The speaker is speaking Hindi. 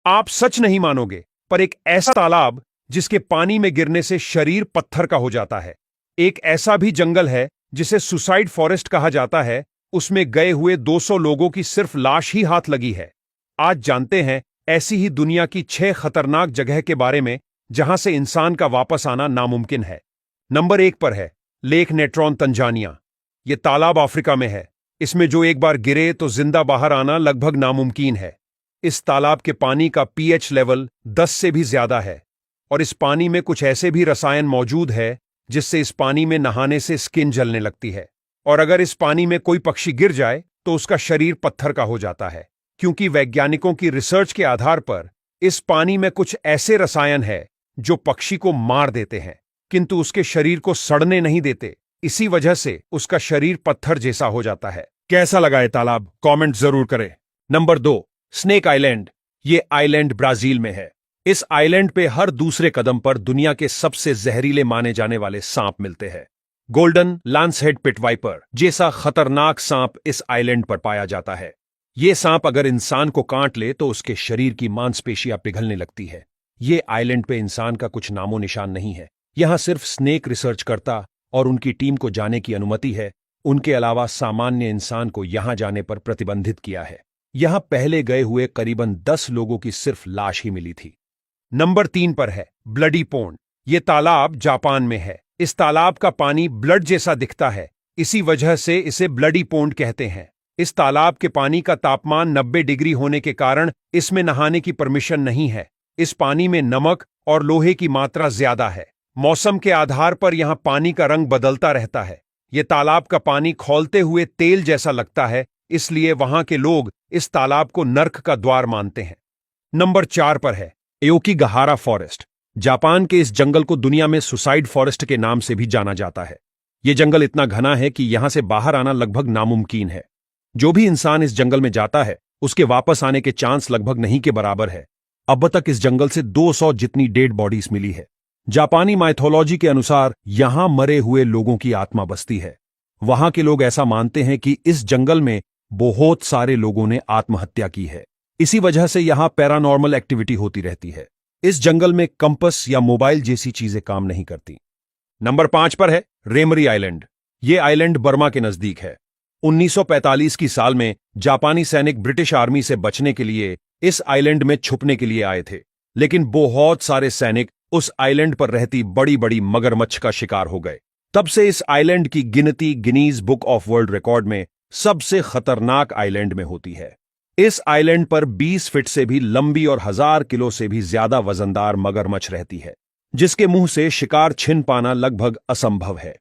आप सच नहीं मानोगे, पर एक ऐसा तालाब जिसके पानी में गिरने से शरीर पत्थर का हो जाता है। एक ऐसा भी जंगल है जिसे सुसाइड फॉरेस्ट कहा जाता है, उसमें गए हुए 200 लोगों की सिर्फ लाश ही हाथ लगी है। आज जानते हैं ऐसी ही दुनिया की 6 खतरनाक जगह के बारे में जहां से इंसान का वापस आना नामुमकिन है। नंबर 1 पर है लेक नेट्रॉन, तंजानिया। यह तालाब अफ्रीका में है। इसमें जो एक बार गिरे तो जिंदा बाहर आना लगभग नामुमकिन है। इस तालाब के पानी का पीएच लेवल 10 से भी ज्यादा है और इस पानी में कुछ ऐसे भी रसायन मौजूद है जिससे इस पानी में नहाने से स्किन जलने लगती है। और अगर इस पानी में कोई पक्षी गिर जाए तो उसका शरीर पत्थर का हो जाता है, क्योंकि वैज्ञानिकों की रिसर्च के आधार पर इस पानी में कुछ ऐसे रसायन है जो पक्षी को मार देते हैं किंतु उसके शरीर को सड़ने नहीं देते। इसी वजह से उसका शरीर पत्थर जैसा हो जाता है। कैसा लगा ये तालाब? कमेंट जरूर करें। Number 2, snake island. ये आइलैंड ब्राजील में है। इस आइलैंड पे हर दूसरे कदम पर दुनिया के सबसे जहरीले माने जाने वाले सांप मिलते हैं। गोल्डन लांसहेड पिट वाइपर जैसा खतरनाक सांप इस आइलैंड पर पाया जाता है। ये सांप अगर इंसान को काट ले तो उसके शरीर की मांसपेशियां पिघलने लगती है। ये आइलैंड पे इंसान का कुछ नामो निशान नहीं है। यहां सिर्फ स्नेक रिसर्च करता और उनकी टीम को जाने की अनुमति है। उनके अलावा सामान्य इंसान को यहां जाने पर प्रतिबंधित किया है। यहां पहले गए हुए करीबन 10 लोगों की सिर्फ लाश ही मिली थी। नंबर 3 पर है ब्लडी पोंड। यह तालाब जापान में है। इस तालाब का पानी ब्लड जैसा दिखता है, इसी वजह से इसे ब्लडी पोंड कहते हैं। इस तालाब के पानी का तापमान 90 डिग्री होने के कारण इसमें नहाने की परमिशन नहीं है। इस पानी में नमक और लोहे की मात्रा ज्यादा है। मौसम के आधार पर यहां पानी का रंग बदलता रहता है। यह तालाब का पानी खौलते हुए तेल जैसा लगता है, इसलिए वहां के लोग इस तालाब को नर्क का द्वार मानते हैं। नंबर 4 पर है एओकिगाहारा फॉरेस्ट। जापान के इस जंगल को दुनिया में सुसाइड फॉरेस्ट के नाम से भी जाना जाता है। यह जंगल इतना घना है कि यहां से बाहर आना लगभग नामुमकिन है। जो भी इंसान इस जंगल में जाता है उसके वापस आने के चांस लगभग नहीं के बराबर है। अब तक इस जंगल से 200 जितनी डेड बॉडीज मिली है। जापानी माइथोलॉजी के अनुसार यहां मरे हुए लोगों की आत्मा बसती है। वहां के लोग ऐसा मानते हैं कि इस जंगल में बहुत सारे लोगों ने आत्महत्या की है। इसी वजह से यहां पैरानॉर्मल एक्टिविटी होती रहती है। इस जंगल में कंपस या मोबाइल जैसी चीजें काम नहीं करती। नंबर 5 पर है रेमरी आइलैंड। यह आइलैंड बर्मा के नजदीक है। 1945 की साल में जापानी सैनिक ब्रिटिश आर्मी से बचने के लिए इस आइलैंड में छुपने के लिए आए थे, लेकिन बहुत सारे सैनिक उस आइलैंड पर रहती बड़ी बड़ी मगरमच्छ का शिकार हो गए। तब से इस आइलैंड की गिनती Guinness book of world record में सबसे खतरनाक आइलैंड में होती है। इस आइलैंड पर 20 फीट से भी लंबी और 1000 किलो से भी ज्यादा वजनदार मगरमच्छ रहती है, जिसके मुंह से शिकार छिन पाना लगभग असंभव है।